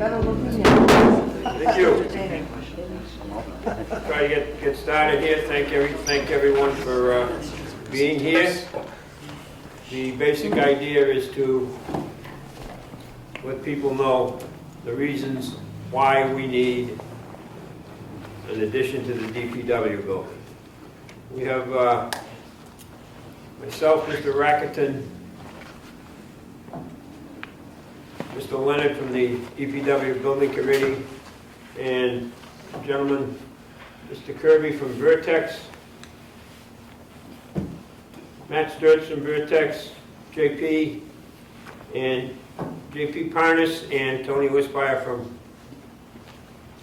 Thank you. Try to get started here. Thank everyone for being here. The basic idea is to let people know the reasons why we need an addition to the DPW building. We have myself, Mr. Rackerton, Mr. Leonard from the DPW Building Committee, and gentleman, Mr. Kirby from Vertex, Matt Sturts from Vertex, JP, and JP Parnas, and Tony Wispire from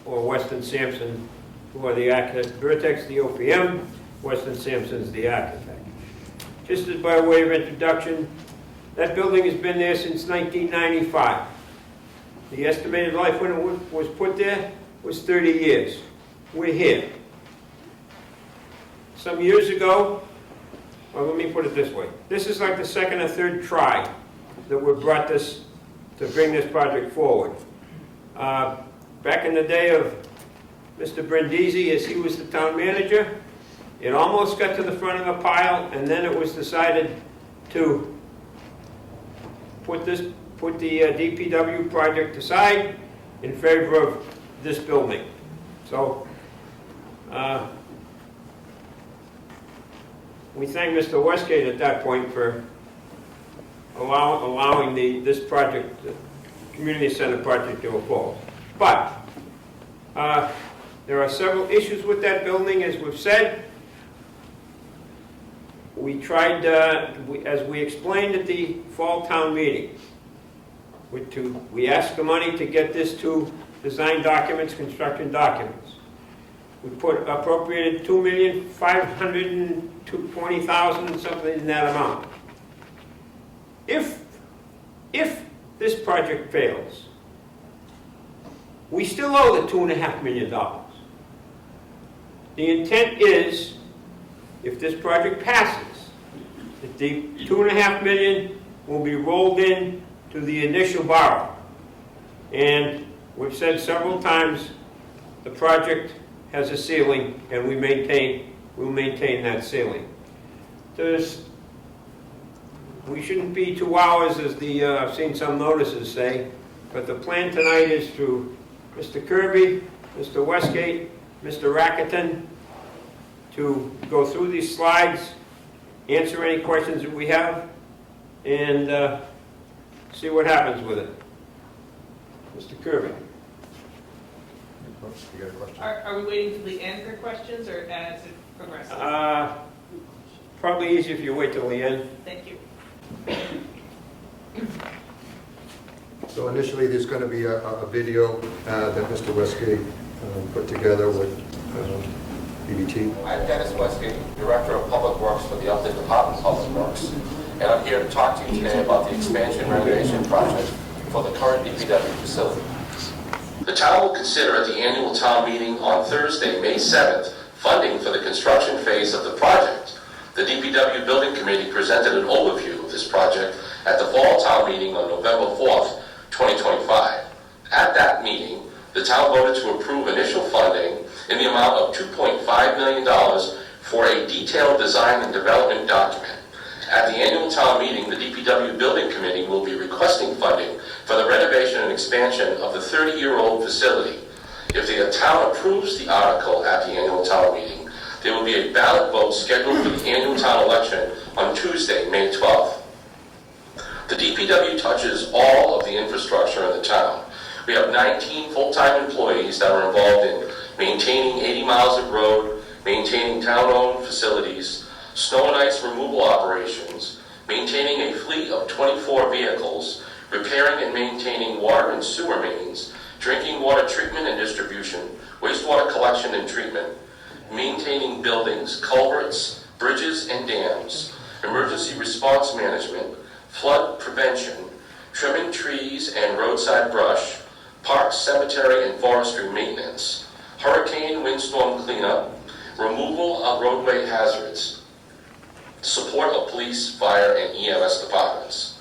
Weston Sampson, who are the architects. Vertex, the OPM, Weston Sampson's the architect. Just as by way of introduction, that building has been there since 1995. The estimated life when it was put there was 30 years. We're here. Some years ago, well, let me put it this way. This is like the second or third try that we brought this, to bring this project forward. Back in the day of Mr. Brindisi, as he was the town manager, it almost got to the front of the pile, and then it was decided to put the DPW project aside in favor of this building. So we thank Mr. Westgate at that point for allowing this project, the community center project, to evolve. But there are several issues with that building, as we've said. We tried, as we explained at the fall town meeting, we asked the money to get this to design documents, construction documents. We appropriated $2,520,000, something in that amount. If this project fails, we still owe the $2.5 million. The intent is, if this project passes, that the $2.5 million will be rolled in to the initial borrow. And we've said several times, the project has a ceiling, and we'll maintain that ceiling. We shouldn't be 2 hours, as I've seen some notices say, but the plan tonight is through Mr. Kirby, Mr. Westgate, Mr. Rackerton, to go through these slides, answer any questions that we have, and see what happens with it. Mr. Kirby. You got a question? Are we waiting till the end for questions, or as it progresses? Probably easier if you wait till the end. Thank you. So initially, there's going to be a video that Mr. Westgate put together with BBT. I'm Dennis Westgate, Director of Public Works for the Upton Department of Public Works, and I'm here to talk to you today about the expansion renovation project for the current DPW facility. The town will consider at the annual town meeting on Thursday, May 7th, funding for the construction phase of the project. The DPW Building Committee presented an overview of this project at the fall town meeting on November 4th, 2025. At that meeting, the town voted to approve initial funding in the amount of $2.5 million for a detailed design and development document. At the annual town meeting, the DPW Building Committee will be requesting funding for the renovation and expansion of the 30-year-old facility. If the town approves the article at the annual town meeting, there will be a ballot vote scheduled for the annual town election on Tuesday, May 12th. The DPW touches all of the infrastructure in the town. We have 19 full-time employees that are involved in maintaining 80 miles of road, maintaining town-owned facilities, snow and ice removal operations, maintaining a fleet of 24 vehicles, repairing and maintaining water and sewer mains, drinking water treatment and distribution, wastewater collection and treatment, maintaining buildings, culverts, bridges and dams, emergency response management, flood prevention, trimming trees and roadside brush, park, cemetery, and forestry maintenance, hurricane windstorm cleanup, removal of roadway hazards, support of police, fire, and EMS departments.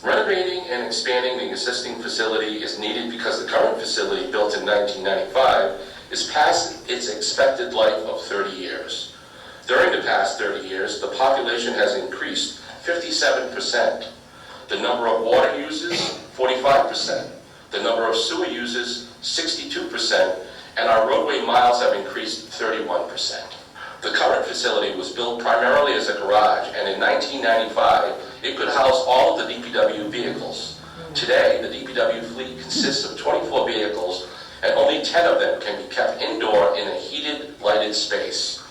Renovating and expanding the existing facility is needed because the current facility, built in 1995, is past its expected life of 30 years. During the past 30 years, the population has increased 57%. The number of water users, 45%. The number of sewer users, 62%. And our roadway miles have increased 31%. The current facility was built primarily as a garage, and in 1995, it could house all of the DPW vehicles. Today, the DPW fleet consists of 24 vehicles, and only 10 of them can be kept indoor in a heated, lighted space.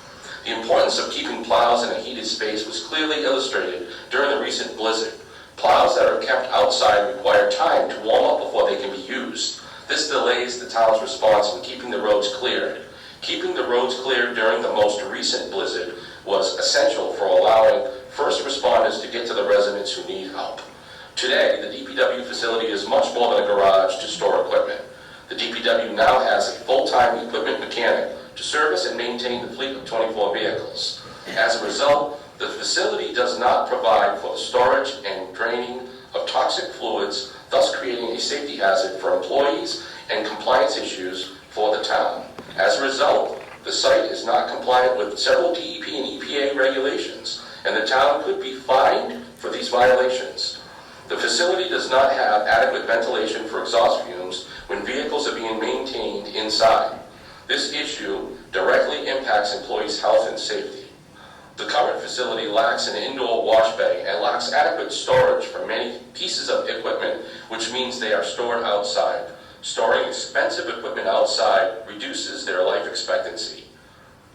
The importance of keeping plows in a heated space was clearly illustrated during the recent blizzard. Plows that are kept outside require time to warm up before they can be used. This delays the town's response in keeping the roads cleared. Keeping the roads cleared during the most recent blizzard was essential for allowing first responders to get to the residents who need help. Today, the DPW facility is much more than a garage to store equipment. The DPW now has a full-time equipment mechanic to service and maintain the fleet of 24 vehicles. As a result, the facility does not provide for the storage and draining of toxic fluids, thus creating a safety hazard for employees and compliance issues for the town. As a result, the site is not compliant with several DEP and EPA regulations, and the town could be fined for these violations. The facility does not have adequate ventilation for exhaust fumes when vehicles are being maintained inside. This issue directly impacts employees' health and safety. The current facility lacks an indoor wash bay and lacks adequate storage for many pieces of equipment, which means they are stored outside. Storing expensive equipment outside reduces their life expectancy.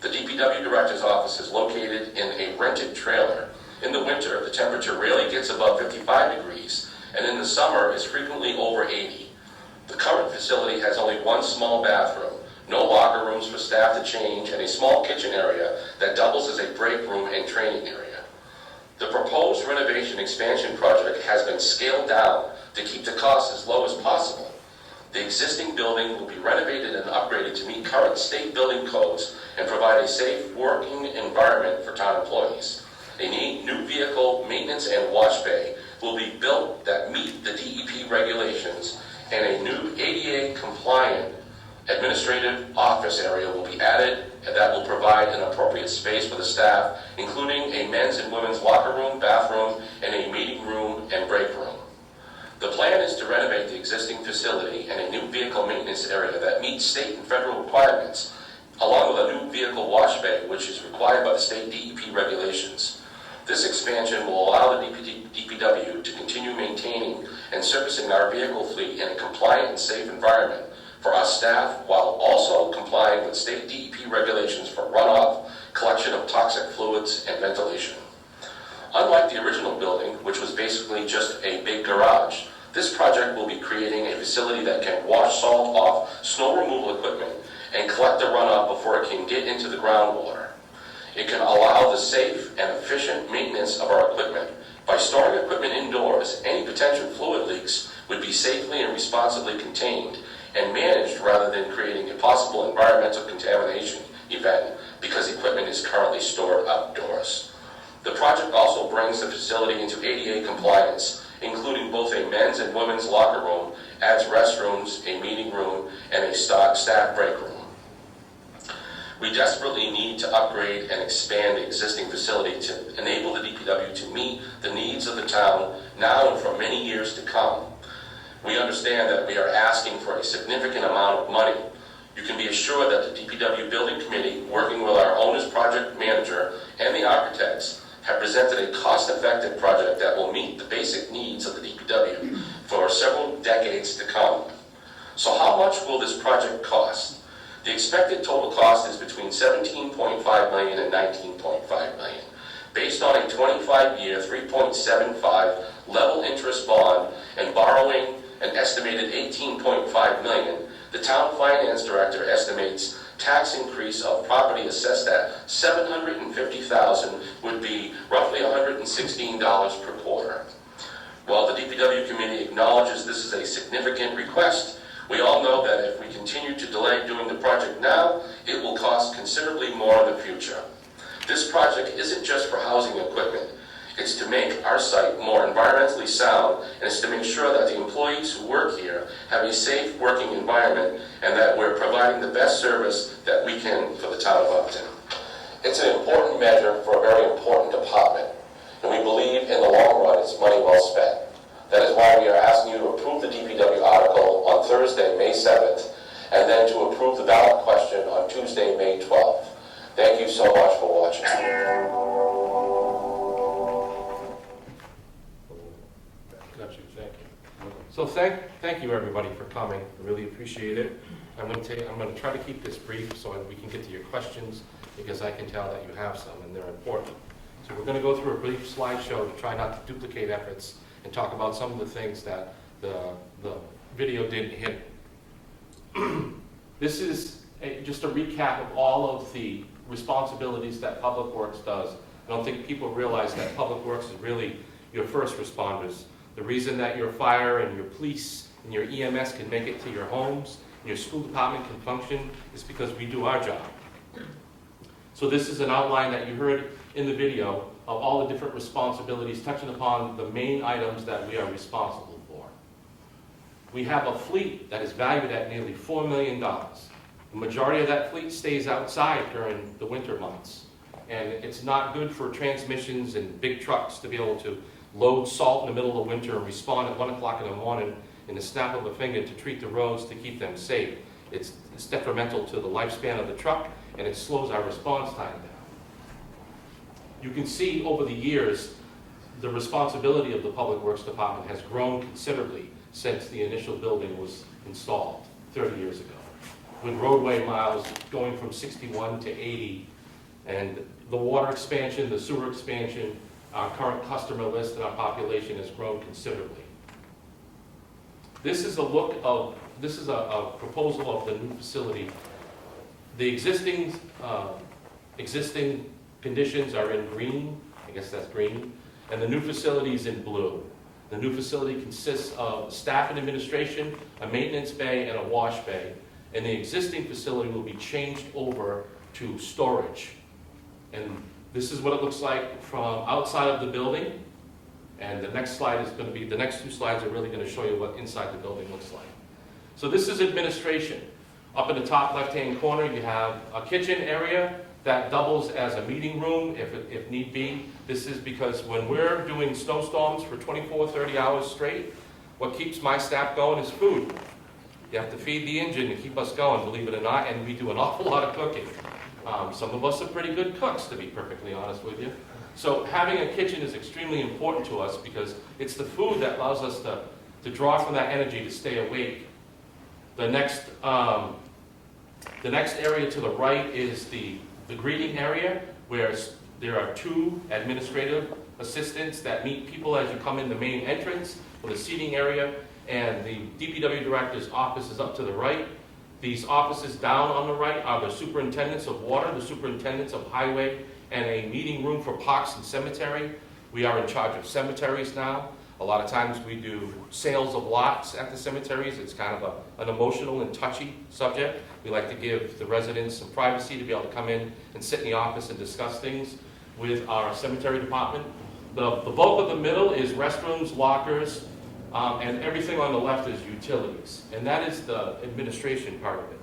The DPW Director's office is located in a rented trailer. In the winter, the temperature rarely gets above 55 degrees, and in the summer is frequently over 80. The current facility has only one small bathroom, no locker rooms for staff to change, and a small kitchen area that doubles as a break room and training area. The proposed renovation expansion project has been scaled down to keep the cost as low as possible. The existing building will be renovated and upgraded to meet current state building codes and provide a safe working environment for town employees. A new vehicle maintenance and wash bay will be built that meet the DEP regulations, and a new ADA compliant administrative office area will be added that will provide an appropriate space for the staff, including a men's and women's locker room, bathroom, and a meeting room and break room. The plan is to renovate the existing facility and a new vehicle maintenance area that meets state and federal requirements, along with a new vehicle wash bay, which is required by the state DEP regulations. This expansion will allow the DPW to continue maintaining and servicing our vehicle fleet in a compliant and safe environment for our staff, while also complying with state DEP regulations for runoff, collection of toxic fluids, and ventilation. Unlike the original building, which was basically just a big garage, this project will be creating a facility that can wash salt off snow removal equipment and collect the runoff before it can get into the groundwater. It can allow the safe and efficient maintenance of our equipment. By storing equipment indoors, any potential fluid leaks would be safely and responsibly contained and managed rather than creating a possible environmental contamination event because equipment is currently stored outdoors. The project also brings the facility into ADA compliance, including both a men's and women's locker room, adds restrooms, a meeting room, and a staff break room. We desperately need to upgrade and expand the existing facility to enable the DPW to meet the needs of the town now and for many years to come. We understand that we are asking for a significant amount of money. You can be assured that the DPW Building Committee, working with our owner's project manager and the architects, have presented a cost-effective project that will meet the basic needs of the DPW for several decades to come. So how much will this project cost? The expected total cost is between $17.5 million and $19.5 million. Based on a 25-year, 3.75 level interest bond and borrowing an estimated $18.5 million, the town finance director estimates tax increase of property assessed at $750,000 would be roughly $116 per quarter. While the DPW committee acknowledges this is a significant request, we all know that if we continue to delay doing the project now, it will cost considerably more in the future. This project isn't just for housing equipment. It's to make our site more environmentally sound, and it's to make sure that the employees who work here have a safe working environment and that we're providing the best service that we can for the town of Upton. It's an important measure for a very important department, and we believe in the long run it's money well spent. That is why we are asking you to approve the DPW article on Thursday, May 7th, and then to approve the ballot question on Tuesday, May 12th. Thank you so much for watching. Got you, thank you. So thank you everybody for coming. I really appreciate it. I'm going to try to keep this brief so we can get to your questions, because I can tell that you have some and they're important. So we're going to go through a brief slideshow to try not to duplicate efforts and talk about some of the things that the video didn't hit. This is just a recap of all of the responsibilities that Public Works does. I don't think people realize that Public Works is really your first responders. The reason that your fire and your police and your EMS can make it to your homes and your school department can function is because we do our job. So this is an outline that you heard in the video of all the different responsibilities, touching upon the main items that we are responsible for. We have a fleet that is valued at nearly $4 million. The majority of that fleet stays outside during the winter months. And it's not good for transmissions and big trucks to be able to load salt in the middle of winter and respond at 1 o'clock in the morning in the snap of a finger to treat the roads to keep them safe. It's detrimental to the lifespan of the truck, and it slows our response time down. You can see over the years, the responsibility of the Public Works Department has grown considerably since the initial building was installed 30 years ago. With roadway miles going from 61 to 80, and the water expansion, the sewer expansion, our current customer list and our population has grown considerably. This is a proposal of the new facility. The existing conditions are in green, I guess that's green, and the new facility is in blue. The new facility consists of staff and administration, a maintenance bay, and a wash bay. And the existing facility will be changed over to storage. And this is what it looks like from outside of the building. And the next slide is going to be, the next two slides are really going to show you what inside the building looks like. So this is administration. Up in the top left-hand corner, you have a kitchen area that doubles as a meeting room if need be. This is because when we're doing snowstorms for 24, 30 hours straight, what keeps my staff going is food. You have to feed the engine to keep us going, believe it or not, and we do an awful lot of cooking. Some of us are pretty good cooks, to be perfectly honest with you. So having a kitchen is extremely important to us because it's the food that allows us to draw from that energy to stay awake. The next area to the right is the greeting area, where there are 2 administrative assistants that meet people as you come in the main entrance, with a seating area, and the DPW director's office is up to the right. These offices down on the right are the superintendents of water, the superintendents of highway, and a meeting room for parks and cemetery. We are in charge of cemeteries now. A lot of times we do sales of lots at the cemeteries. It's kind of an emotional and touchy subject. We like to give the residents some privacy to be able to come in and sit in the office and discuss things with our cemetery department. The bulk of the middle is restrooms, lockers, and everything on the left is utilities. And that is the administration part of it.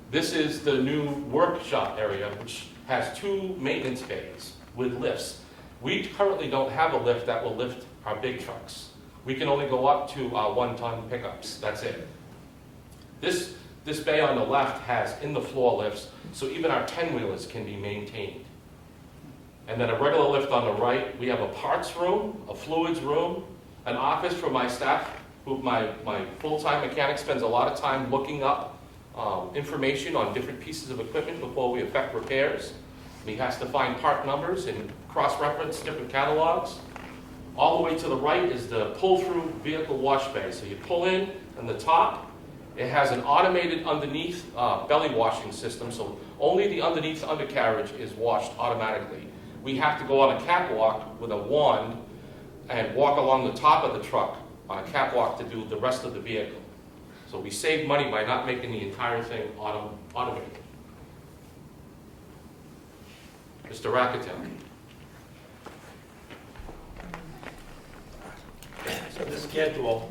This is the new workshop area, which has 2 maintenance bays with lifts. We currently don't have a lift that will lift our big trucks. We can only go up to 1-ton pickups, that's it. This bay on the left has in-the-floor lifts, so even our 10-wheelers can be maintained. And then a regular lift on the right, we have a parts room, a fluids room, an office for my staff, who my full-time mechanic spends a lot of time looking up information on different pieces of equipment before we effect repairs. He has to find part numbers and cross-reference different catalogs. All the way to the right is the pull-through vehicle wash bay. So you pull in, and the top, it has an automated underneath belly washing system, so only the underneath undercarriage is washed automatically. We have to go on a catwalk with a wand and walk along the top of the truck on a catwalk to do the rest of the vehicle. So we save money by not making the entire thing automated. Mr. Racketel. schedule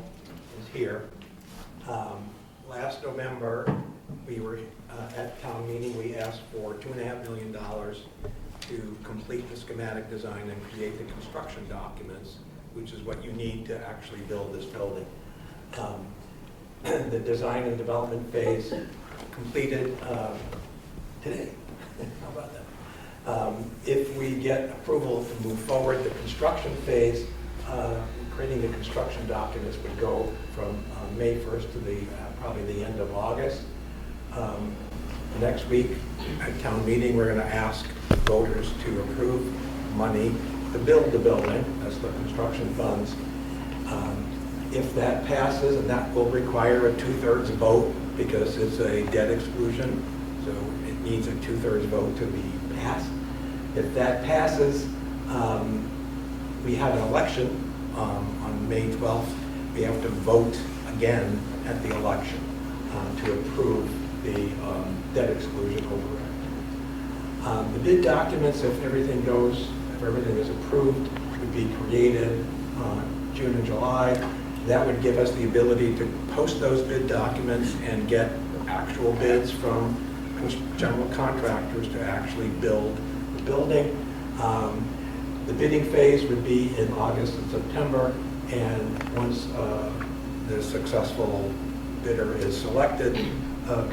is here. Last November, we were at town meeting, we asked for $2.5 million to complete the schematic design and create the construction documents, which is what you need to actually build this building. The design and development phase completed today. How about that? If we get approval to move forward, the construction phase, creating the construction documents would go from May 1st to probably the end of August. Next week, at town meeting, we're going to ask voters to approve money to build the building. That's the construction funds. If that passes, and that will require a 2/3 vote because it's a debt exclusion, so it needs a 2/3 vote to be passed. If that passes, we have an election on May 12th. We have to vote again at the election to approve the debt exclusion override. The bid documents, if everything goes, if everything is approved, would be created June and July. That would give us the ability to post those bid documents and get actual bids from general contractors to actually build the building. The bidding phase would be in August and September, and once the successful bidder is selected,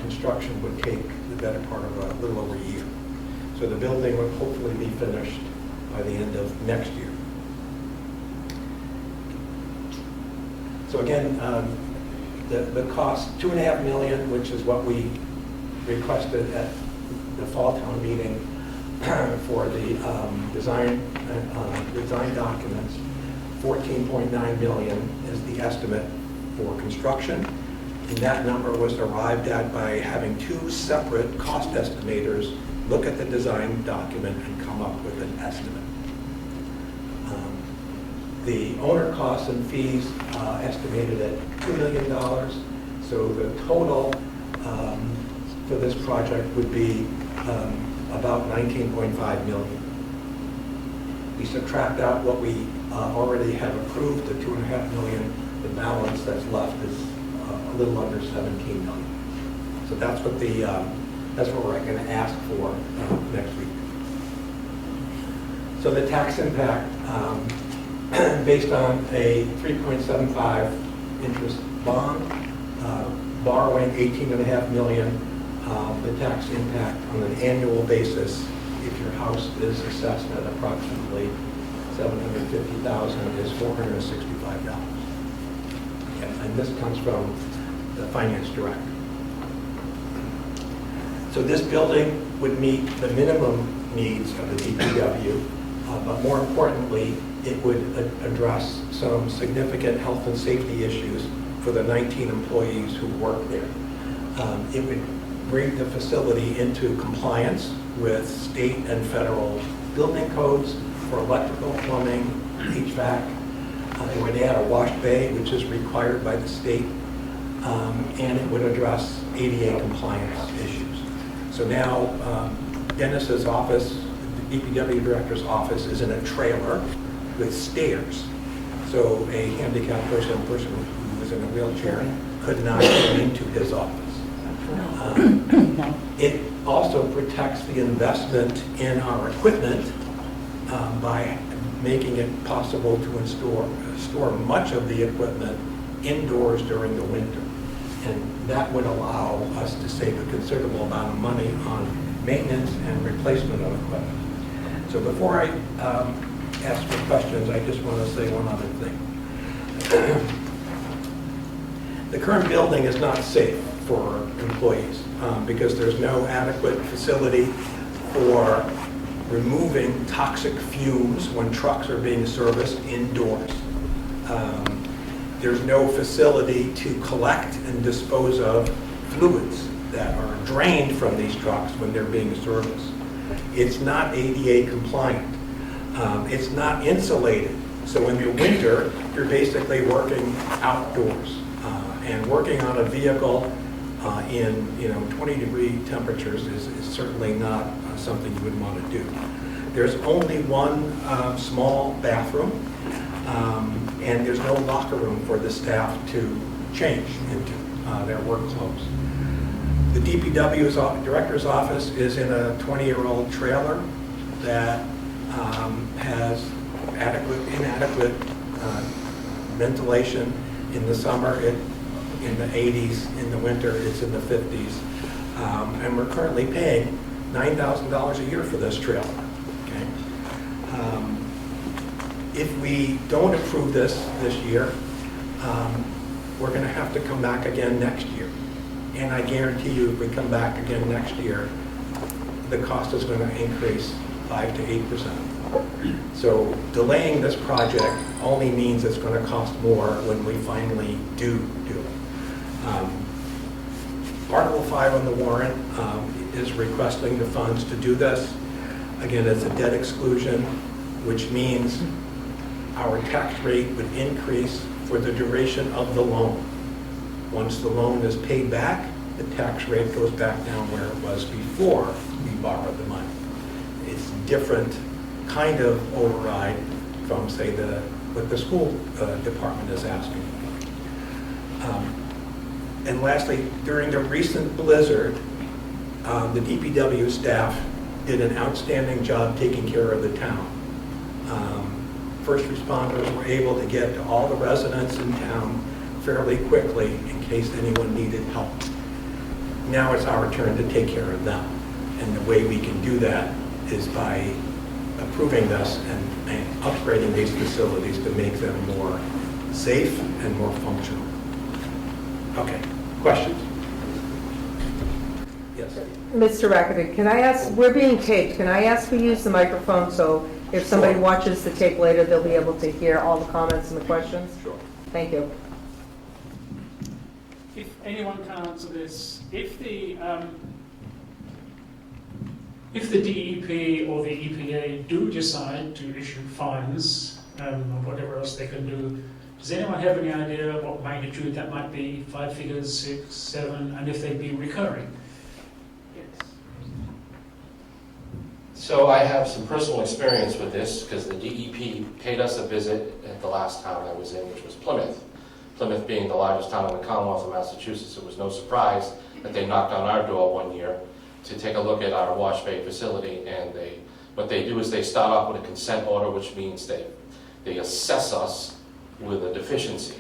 construction would take the better part of a little over a year. So the building would hopefully be finished by the end of next year. So again, the cost, $2.5 million, which is what we requested at the fall town meeting for the design documents. $14.9 million is the estimate for construction. And that number was arrived at by having two separate cost estimators look at the design document and come up with an estimate. The owner costs and fees estimated at $2 million. So the total for this project would be about $19.5 million. We subtract out what we already have approved, the $2.5 million. The balance that's left is a little under $17 million. So that's what we're going to ask for next week. So the tax impact, based on a 3.75 interest bond, borrowing $18.5 million, the tax impact on an annual basis, if your house is assessed at approximately $750,000, is $465. And this comes from the finance director. So this building would meet the minimum needs of the DPW, but more importantly, it would address some significant health and safety issues for the 19 employees who work there. It would bring the facility into compliance with state and federal building codes for electrical, plumbing, HVAC. It would add a wash bay, which is required by the state, and it would address ADA compliance issues. So now Dennis's office, the DPW director's office, is in a trailer with stairs. So a handicapped person who was in a wheelchair could not get into his office. It also protects the investment in our equipment by making it possible to store much of the equipment indoors during the winter. And that would allow us to save a considerable amount of money on maintenance and replacement of equipment. So before I ask for questions, I just want to say one other thing. The current building is not safe for employees because there's no adequate facility for removing toxic fumes when trucks are being serviced indoors. There's no facility to collect and dispose of fluids that are drained from these trucks when they're being serviced. It's not ADA compliant. It's not insulated. So in the winter, you're basically working outdoors and working on a vehicle in 20-degree temperatures is certainly not something you would want to do. There's only one small bathroom. and there's no locker room for the staff to change into their work clothes. The DPW's director's office is in a 20-year-old trailer that has inadequate ventilation in the summer, in the 80s, in the winter it's in the 50s. And we're currently paying $9,000 a year for this trailer. Okay? If we don't approve this year, we're going to have to come back again next year. And I guarantee you, if we come back again next year, the cost is going to increase 5 to 8%. So delaying this project only means it's going to cost more when we finally do it. Article 5 on the warrant is requesting the funds to do this. Again, it's a debt exclusion, which means our tax rate would increase for the duration of the loan. Once the loan is paid back, the tax rate goes back down where it was before we borrowed the money. It's different kind of override from, say, what the school department is asking. And lastly, during the recent blizzard, the DPW staff did an outstanding job taking care of the town. First responders were able to get to all the residents in town fairly quickly in case anyone needed help. Now it's our turn to take care of them. And the way we can do that is by approving this and upgrading these facilities to make them more safe and more functional. Okay, questions? Yes. Mr. Rackerty, can I ask, we're being taped, can I ask we use the microphone so if somebody watches the tape later, they'll be able to hear all the comments and the questions? Sure. Thank you. If anyone can answer this, if the DEP or the EPA do decide to issue fines or whatever else they can do, does anyone have any idea what magnitude that might be? 5 figures, 6, 7, and if they'd be recurring? So I have some personal experience with this because the DEP paid us a visit at the last town I was in, which was Plymouth. Plymouth being the largest town in the Commonwealth of Massachusetts, it was no surprise that they knocked on our door one year to take a look at our wash bay facility, and what they do is they start off with a consent order, which means they assess us with a deficiency,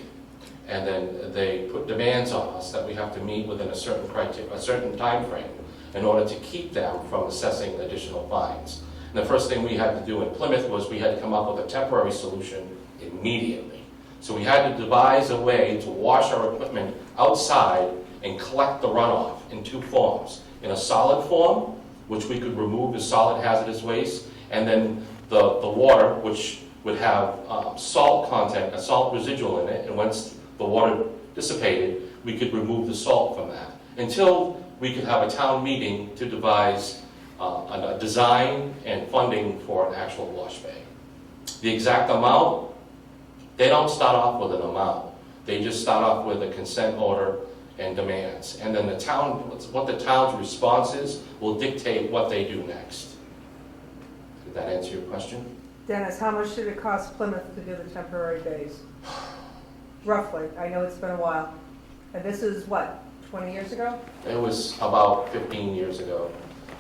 and then they put demands on us that we have to meet within a certain time frame in order to keep them from assessing additional fines. And the first thing we had to do in Plymouth was we had to come up with a temporary solution immediately. So we had to devise a way to wash our equipment outside and collect the runoff in 2 forms. In a solid form, which we could remove as solid hazardous waste, and then the water, which would have salt content, a salt residual in it, and once the water dissipated, we could remove the salt from that. Until we could have a town meeting to devise a design and funding for an actual wash bay. The exact amount, they don't start off with an amount. They just start off with a consent order and demands. And then the town, what the town's response is, will dictate what they do next. Did that answer your question? Dennis, how much did it cost Plymouth to do the temporary bays? Roughly, I know it's been a while. And this is what, 20 years ago? It was about 15 years ago.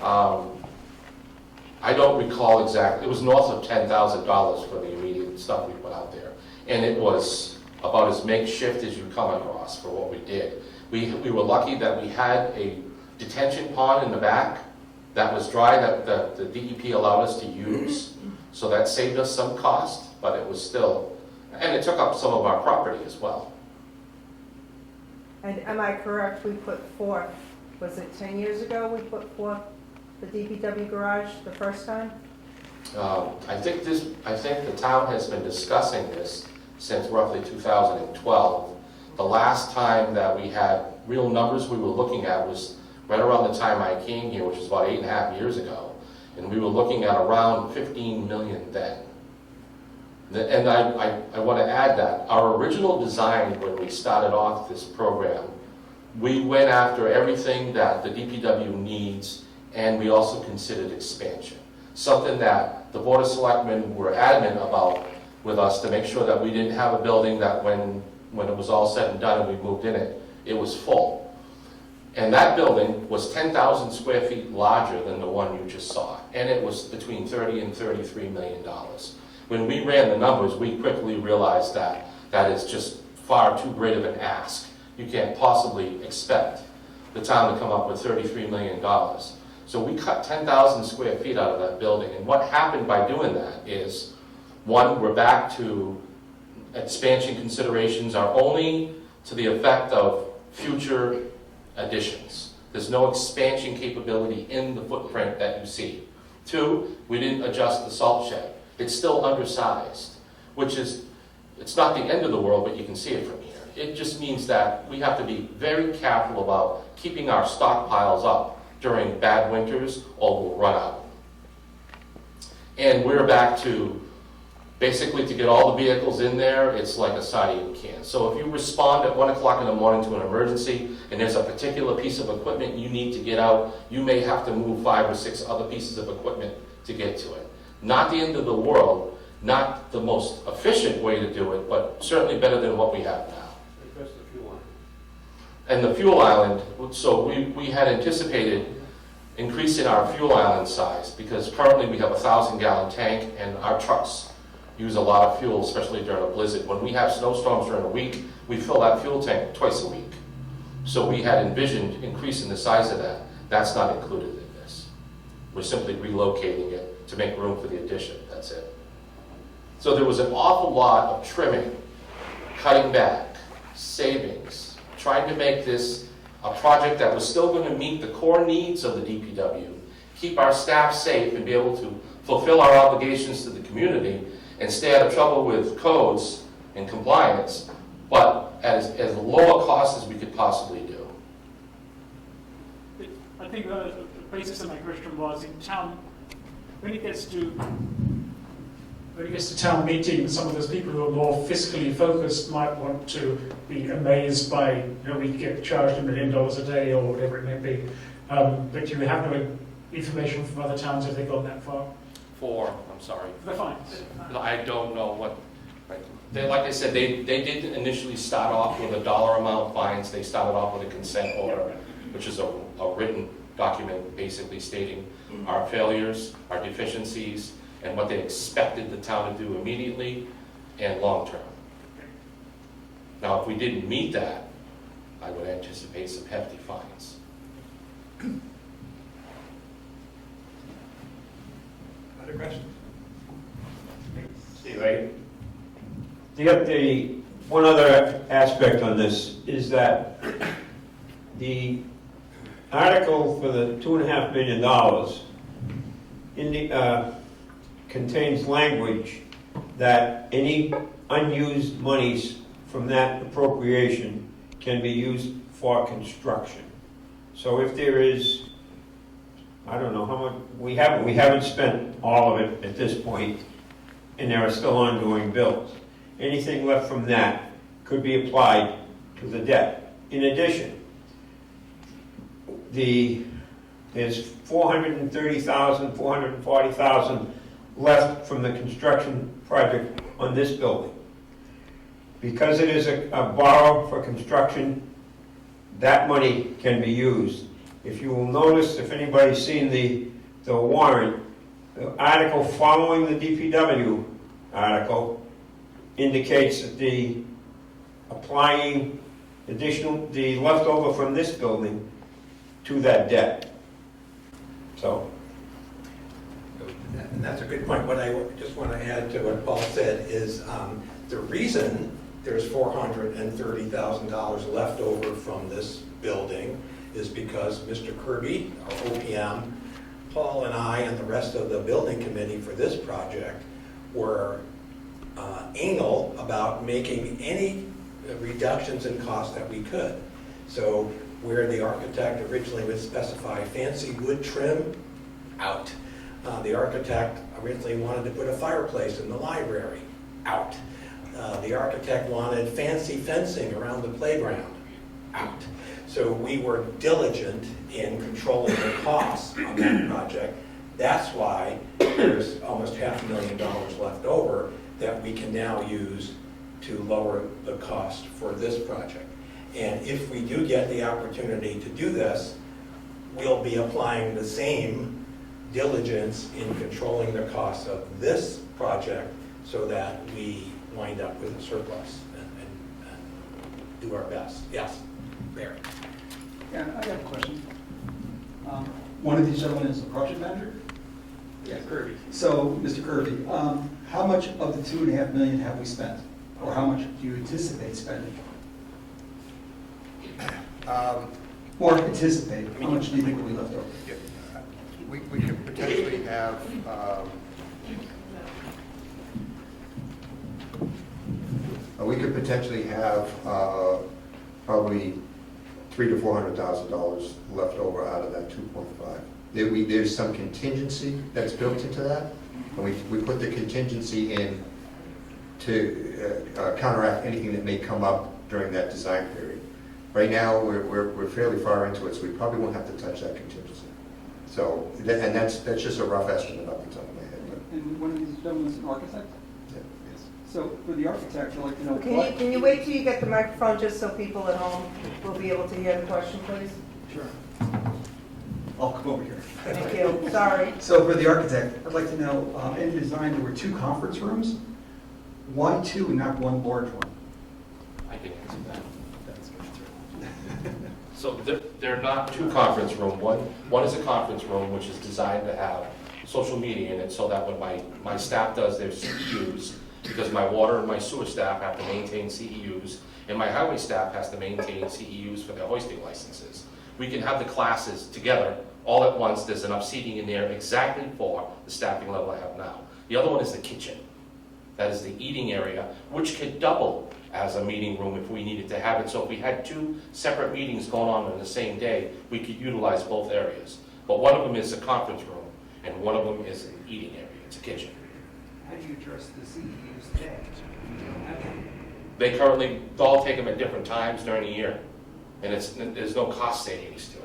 I don't recall exactly. It was north of $10,000 for the immediate stuff we put out there. And it was about as makeshift as you come across for what we did. We were lucky that we had a detention pond in the back that was dry that the DEP allowed us to use. So that saved us some cost, but it was still, and it took up some of our property as well. And am I correct, we put forth, was it 10 years ago we put forth the DPW garage the first time? I think the town has been discussing this since roughly 2012. The last time that we had real numbers we were looking at was right around the time I came here, which was about 8.5 years ago. And we were looking at around 15 million then. And I want to add that our original design when we started off this program, we went after everything that the DPW needs, and we also considered expansion. Something that the Board of Selectmen were adamant about with us to make sure that we didn't have a building that when it was all said and done and we moved in it, it was full. And that building was 10,000 square feet larger than the one you just saw, and it was between $30 and $33 million. When we ran the numbers, we quickly realized that that is just far too great of an ask. You can't possibly expect the town to come up with $33 million. So we cut 10,000 square feet out of that building, and what happened by doing that is, one, we're back to expansion considerations are only to the effect of future additions. There's no expansion capability in the footprint that you see. Two, we didn't adjust the salt shed. It's still undersized, which is, it's not the end of the world, but you can see it from here. It just means that we have to be very careful about keeping our stockpiles up during bad winters or we'll run out. And we're back to, basically to get all the vehicles in there, it's like a sardine can. So if you respond at 1 o'clock in the morning to an emergency and there's a particular piece of equipment you need to get out, you may have to move 5 or 6 other pieces of equipment to get to it. Not the end of the world, not the most efficient way to do it, but certainly better than what we have now. That's the fuel line. And the fuel island, so we had anticipated increasing our fuel island size because currently we have a 1,000-gallon tank and our trucks use a lot of fuel, especially during a blizzard. When we have snowstorms during a week, we fill that fuel tank twice a week. So we had envisioned increasing the size of that. That's not included in this. We're simply relocating it to make room for the addition, that's it. So there was an awful lot of trimming, cutting back, savings, trying to make this a project that was still going to meet the core needs of the DPW, keep our staff safe and be able to fulfill our obligations to the community and stay out of trouble with codes and compliance, but at as low a cost as we could possibly do. I think the basis of my question was in town, when it gets to town meeting, some of those people who are more fiscally focused might want to be amazed by, we get charged $1 million a day or whatever it may be. But you have no information from other towns if they've gone that far? I'm sorry. They're fine. I don't know what, like I said, they didn't initially start off with a dollar amount fines. They started off with a consent order, which is a written document basically stating our failures, our deficiencies, and what they expected the town to do immediately and long-term. Now, if we didn't meet that, I would anticipate some hefty fines. Other questions? Steve, the one other aspect on this is that the article for the $2.5 million contains language that any unused monies from that appropriation can be used for construction. So if there is, I don't know how much, we haven't spent all of it at this point, and there are still ongoing bills. Anything left from that could be applied to the debt. In addition, there's $430,000, $440,000 left from the construction project on this building. Because it is a borrow for construction, that money can be used. If you will notice, if anybody's seen the warrant, the article following the DPW article indicates that the applying the leftover from this building to that debt. So. And that's a good point. What I just want to add to what Paul said is the reason there's $430,000 left over from this building is because Mr. Kirby, our OPM, Paul and I and the rest of the building committee for this project were anal about making any reductions in cost that we could. So where the architect originally would specify fancy wood trim, out. The architect originally wanted to put a fireplace in the library, out. The architect wanted fancy fencing around the playground, out. So we were diligent in controlling the costs on that project. That's why there's almost $500,000 left over, that we can now use to lower the cost for this project. And if we do get the opportunity to do this, we'll be applying the same diligence in controlling the cost of this project so that we wind up with a surplus and do our best. Yes, Barry. Yeah, I have a question. One of these gentlemen is the project manager? Yeah, Kirby. So, Mr. Kirby, how much of the $2.5 million have we spent? Or how much do you anticipate spending? Or anticipate, how much do you think will be left over? We could potentially have, probably $300,000 to $400,000 left over out of that 2.5. There's some contingency that's built into that, and we put the contingency in to counteract anything that may come up during that design period. Right now, we're fairly far into it, so we probably won't have to touch that contingency. So, and that's just a rough estimate off the top of my head. But, And one of these gentlemen is an architect? yeah, yes. So, for the architect, I'd like to know Can what... you wait till you get the microphone just so people at home will be able to hear the question, please? Sure. I'll come over here. Thank you, sorry. So for the architect, I'd like to know, in the design, there were 2 conference rooms. Why 2 and not one large one? I can answer that. So they're not two conference room. One is a conference room, which is designed to have social media in it, so that when my staff does their CEUs, because my water and my sewer staff have to maintain CEUs, and my highway staff has to maintain CEUs for their hoisting licenses. We can have the classes together all at once. There's enough seating in there exactly for the staffing level I have now. The other one is the kitchen. That is the eating area, which could double as a meeting room if we needed to have it. So if we had 2 separate meetings going on the same day, we could utilize both areas. But one of them is a conference room, and one of them is an eating area. It's a kitchen. How do you address the CEUs today? They currently all take them at different times during the year, and there's no cost savings to it.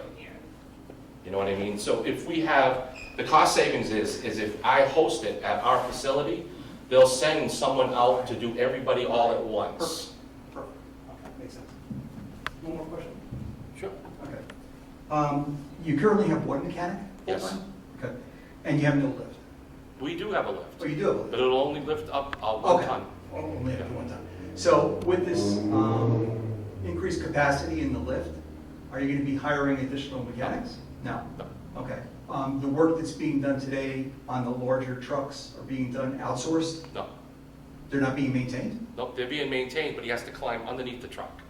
You know what I mean? So if we have, the cost savings is if I host it at our facility, they'll send someone out to do everybody all at once. Perfect. Okay, makes sense. One more question. Sure. Okay. You currently have one mechanic? Yes. full-time? Okay. And you have no lift? We do have a lift, Oh, you do have a lift? but it'll only lift up 1 Okay. ton. Oh, only up to 1 ton. So with this increased capacity in the lift, are you going to be hiring additional mechanics? No? No. Okay. The work that's being done today on the larger trucks are being done outsourced? No, They're not being maintained? nope, they're being maintained, but he has to climb underneath the truck.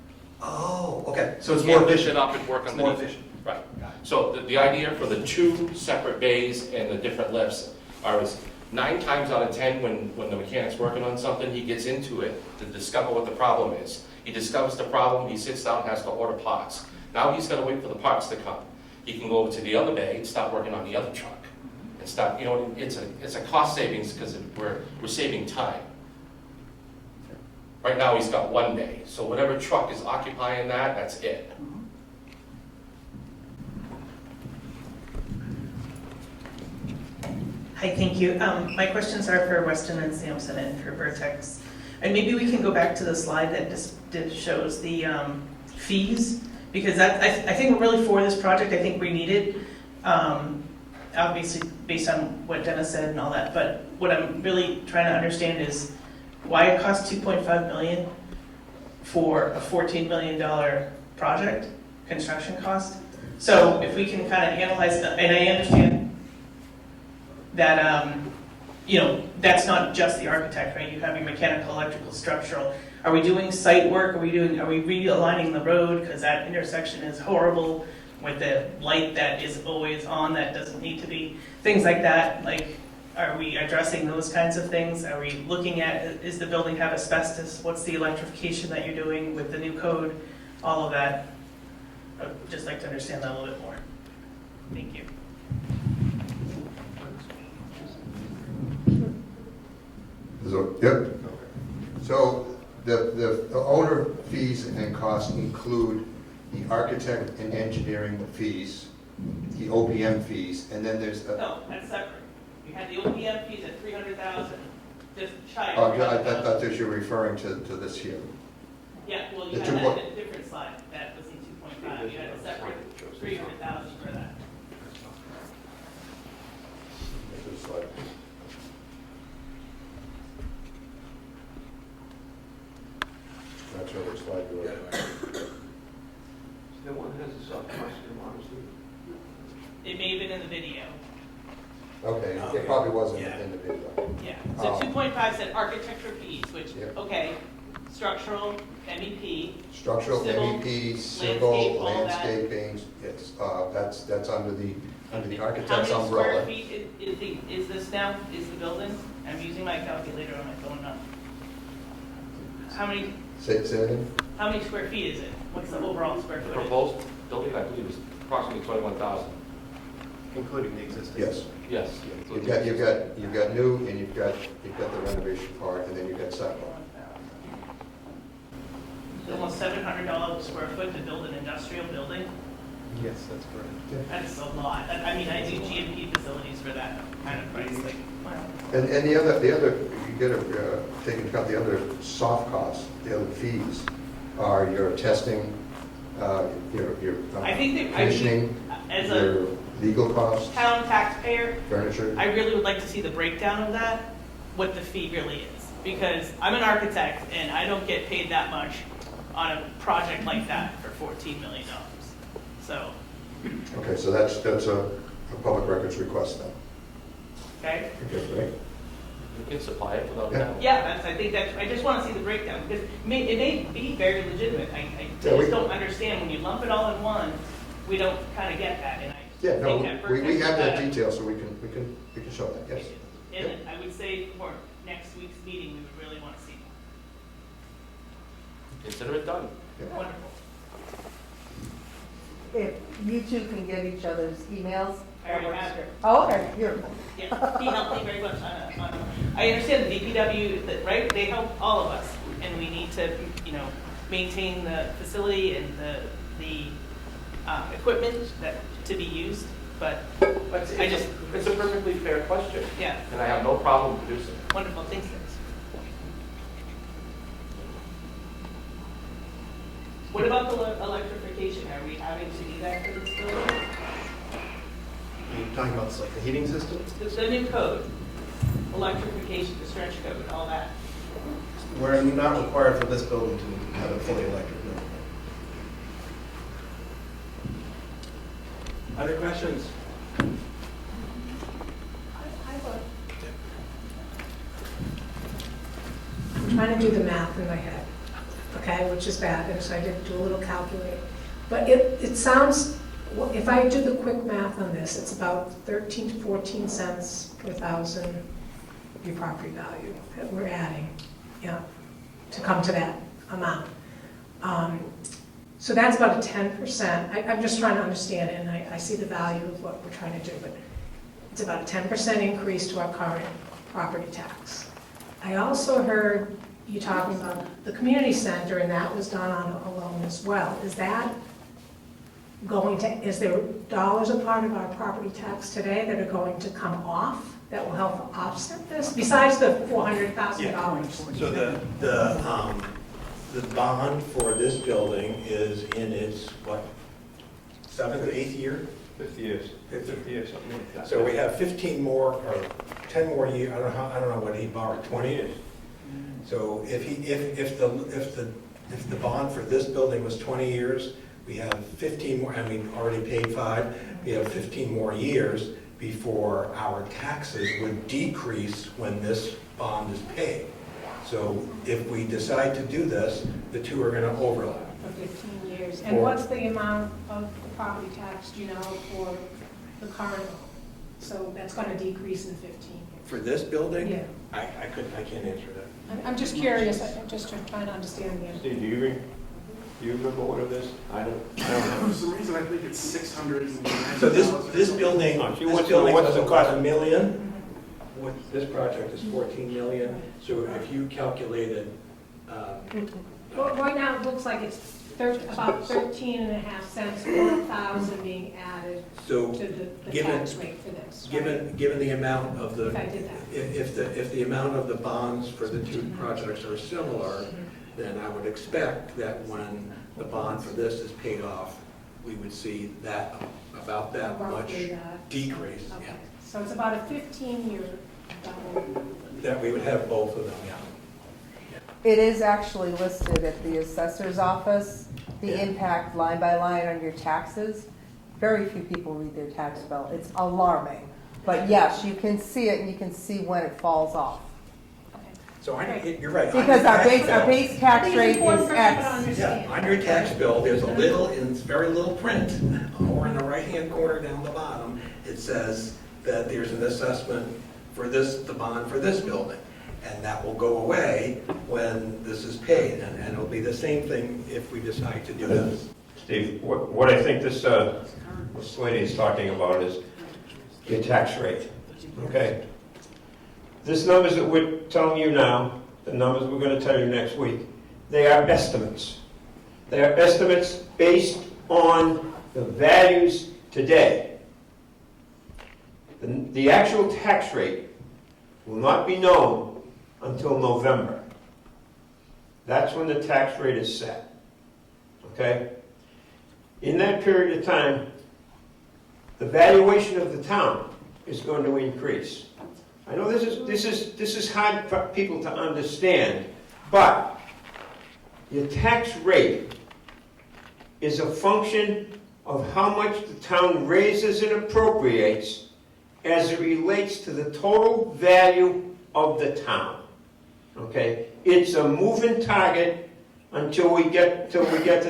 Oh, okay. So it's Can't more lift efficient? it up and work It's more underneath it. efficient. Right. So the idea for the 2 separate bays and the different lifts is 9 times out of 10 when the mechanic's working on something, he gets into it to discover what the problem is. He discovers the problem, he sits down, has to order parts. Now he's got to wait for the parts to come. He can go over to the other bay and start working on the other truck. And start, you know, it's a cost savings because we're saving time. Right now he's got 1 bay, so whatever truck is occupying that, that's it. Hi, thank you. My questions are for Weston and Sampson and for Vertex. And maybe we can go back to the slide that just shows the fees, because I think we're really for this project. I think we need it, obviously based on what Dennis said and all that. But what I'm really trying to understand is why it costs $2.5 million for a $14 million project, construction cost. So if we can kind of analyze that, and I understand that, you know, that's not just the architect, right? You have your mechanical, electrical, structural. Are we doing site work? Are we realigning the road? Because that intersection is horrible with the light that is always on that doesn't need to be. Things like that, like, are we addressing those kinds of things? Are we looking at, is the building have asbestos? What's the electrification that you're doing with the new code? All of that. I'd just like to understand that a little bit more. Thank you. So, yep. So the owner fees and costs include the architect and engineering fees, the OPM fees, and then there's a... No, that's separate. You had the OPM fees at $300,000, just shy Oh, of I 300,000. thought that you were referring to this here. Yeah, well, you the had two that point- in a different slide, that was in 2.5, you had a separate 300,000 for that. This is like- Not sure which slide you're on. The one that has the soft cost, honestly. It may have been in the video, Okay, it probably wasn't in the video. yeah. So Oh. 2.5 said architecture fees, which, Yeah. okay, structural, MEP, Structural, Civil, MEP, civil, landscape, all that. landscaping, it's, that's under the how many architect's square umbrella. feet is this now, is the building? I'm using my calculator on my phone now. How many Say it again? square feet is it? What's the overall square The footage? proposed building, I believe, is approximately 21,000. Including the existing? Yes. Yes. You've got new, and you've got the renovation part, and then you've got sidewalk. Almost $700 a square foot to build an industrial building? Yes, that's correct. That's a lot. I mean, I do GMP facilities for that kind of price, like, wow. And the other, you gotta take into account the other soft costs, the other fees are your testing, your I think that, commissioning, as a your legal costs, town taxpayer, furniture. I really would like to see the breakdown of that, what the fee really is. Because I'm an architect and I don't get paid that much on a project like that for $14 million. So, Okay, so that's a public records request then. okay? Okay, great. You can supply it without a Yeah. doubt. Yeah, I think I just want to see the breakdown because it may be very legitimate. I Yeah, we- just don't understand when you lump it all in one, we don't kind of get that. And I Yeah, no, think that we Berkeley's have that got it. detail, so we can show that, yes. And I would say for next week's meeting, we would really want to see Consider it done. Yeah. that. Wonderful. If you two can give each other's emails. I already have it. Oh, okay, beautiful. Yeah, he helped me very much I understand the DPW, right, they help all of us, and we need to, maintain the facility and the equipment that, to be used, but, But I just- it's a perfectly fair question, yeah, and I have no problem producing it. wonderful, thanks. What about the electrification, are we having to do that for this building? Are you talking about like the heating system? The new code, electrification, the stretch code, all that. We're not required for this building to have a fully electric building. Other questions? I'm trying to do the math in my head, okay, which is bad, and so I did do a little calculating. But it sounds, if I do the quick math on this, it's about 13 to 14 cents per thousand of your property value that we're adding, to come to that amount. So that's about a 10%. I'm just trying to understand it, and I see the value of what we're trying to do, but it's about a 10% increase to our current property tax. I also heard you talking about the community center, and that was done on a loan as well. Is that going to, is there dollars a part of our property tax today that are going to come off that will help offset this, besides the $400,000? So the bond for this building is in its, what, 7th or 8th year? 50 years. 50 years, something like that. So we have 15 more, or 10 more years, I don't know what he borrowed, 20 years. So if the bond for this building was 20 years, we have 15 more, and we've already paid 5, we have 15 more years before our taxes would decrease when this bond is paid. So if we decide to do this, the two are going to overlap. For 15 years. And what's the amount of the property tax, do you know, for the current loan? So that's going to decrease in 15 years. For this building? Yeah. I can't answer that. I'm just curious, I'm just trying to understand the. Steve, do you remember what it is? I don't know. For some reason, I think it's 600. So this building, Oh, she this wants to know building what's doesn't the cost cost. $1 million. What, this project is 14 million. So if you calculated, Well, right now, it looks like about 13.5 cents per 1,000 being added So to the given- tax rate for this. right? given the amount of the, If I did that. if the amount of the bonds for the two projects are similar, then I would expect that when the bond for this is paid off, we would see that, about that much Roughly that. decrease. Okay, Yeah. so it's about a 15-year double. That we would have both of them, yeah. It is actually listed at the assessor's office, the Yeah. impact line by line on your taxes. Very few people read their tax bill. It's alarming. But yes, you can see it and you can see when it falls off. So you're right. on Because your our tax base, our bill- base tax I think rate it's important is for people to X. understand. Yeah, on your tax bill, there's a little, in very little print, over in the right-hand corner down the bottom, it says that there's an assessment for this, the bond for this building. And that will go away when this is paid, and it'll be the same thing if we decide to do this. Steve, what I think this lady is talking about is your tax rate, okay? These numbers that we're telling you now, the numbers we're going to tell you next week, they are estimates. They are estimates based on the values today. The actual tax rate will not be known until November. That's when the tax rate is set, okay? In that period of time, the valuation of the town is going to increase. I know this is hard for people to understand, but your tax rate is a function of how much the town raises and appropriates as it relates to the total value of the town. Okay? It's a moving target until we get to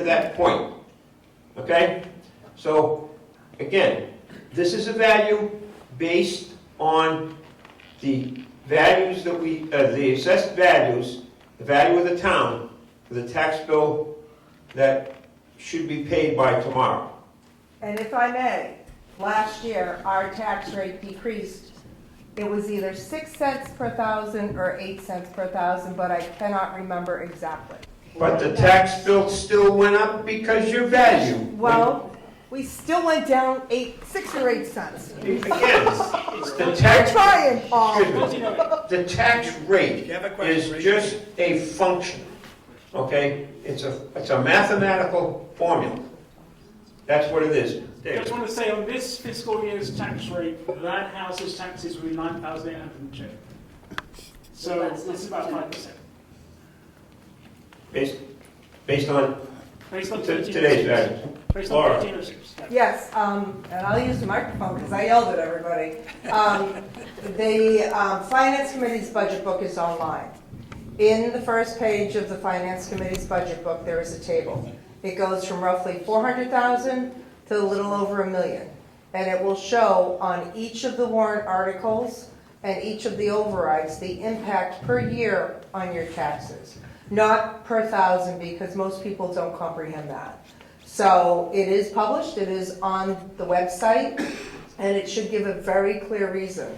that point. Okay? So, again, this is a value based on the values that the assessed values, the value of the town, for the tax bill that should be paid by tomorrow. And if I may, last year, our tax rate decreased. It was either 6 cents per thousand or 8 cents per thousand, but I cannot remember exactly. But the tax bill still went up because your value. Well, we still went down 6 or 8 cents. Again, the We're tax, trying, Paul. excuse me, the tax rate You have a question, is just a function, okay? It's a mathematical formula. That's what it is. I just want to say on this fiscal year's tax rate, that house's taxes will be 9,802. So it's about 5%. Based on Based on today's values. Based on Laura. 1306. Yes, and I'll use the microphone because I yelled at everybody. The Finance Committee's budget book is online. In the first page of the Finance Committee's budget book, there is a table. It goes from roughly 400,000 to a little over $1 million. And it will show on each of the warrant articles and each of the overrides the impact per year on your taxes. Not per thousand, because most people don't comprehend that. So it is published, it is on the website, and it should give a very clear reason.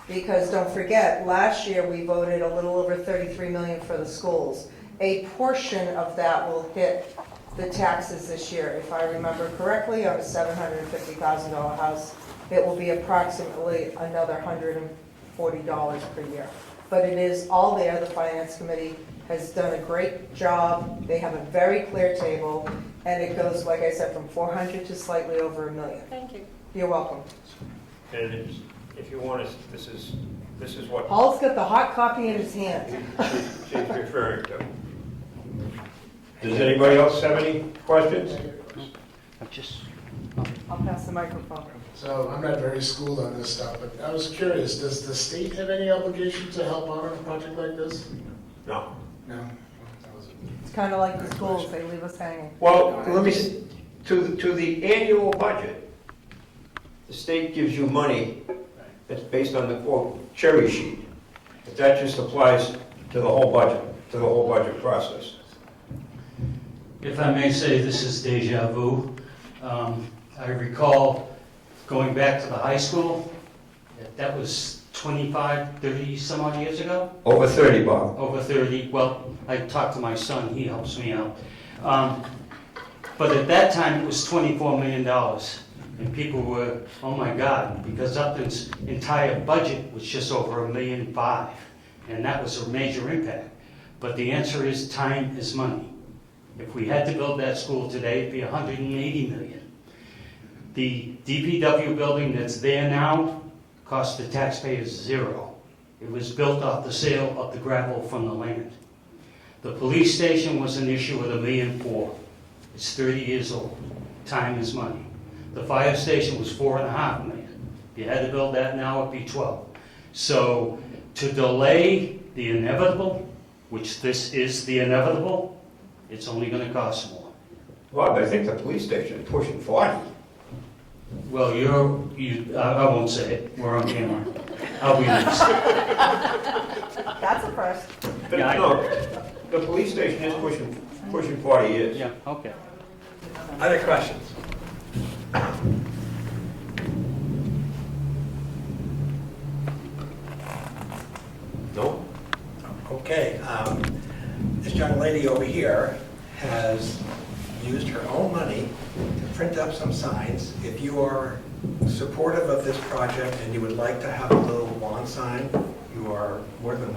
Because don't forget, last year we voted a little over 33 million for the schools. A portion of that will hit the taxes this year. If I remember correctly, on a $750,000 house, it will be approximately another $140 per year. But it is all there. The Finance Committee has done a great job. They have a very clear table, and it goes, like I said, from 400 to slightly over $1 million. Thank you. You're welcome. And if you want us, this is what Paul's got the hot copy in his hand. she's referring to. Does anybody else have any questions? I'll pass the microphone. So I'm not very schooled on this stuff, but I was curious, does the state have any obligation to help out on a project like this? No. No? That was- It's kind of like the schools, they leave us hanging. Well, let me, to the annual budget, the state gives you money that's based on the quote cherry sheet. But that just applies to the whole budget process. If I may say, this is deja vu. I recall going back to the high school, that was 25, 30 some odd years ago. Over 30, Bob. Over 30, well, I talked to my son, he helps me out. But at that time, it was $24 million. And people were, oh my God, because Upton's entire budget was just over $1.5 million. And that was a major impact. But the answer is time is money. If we had to build that school today, it'd be $180 million. The DPW building that's there now cost the taxpayers $0. It was built off the sale of the gravel from the land. The police station was an issue with $1.4 million. It's 30 years old. Time is money. The fire station was $4.5 million. If you had to build that now, it'd be 12. So to delay the inevitable, which this is the inevitable, it's only going to cost more. Bob, I think the police station is pushing 40. Well, I won't say it. We're on camera. I'll be honest. That's a first. Yeah, I- No, the police station is pushing 40 years. Yeah, okay. Other questions? No? Okay, this young lady over here has used her own money to print up some signs. If you are supportive of this project and you would like to have a little lawn sign, you are more than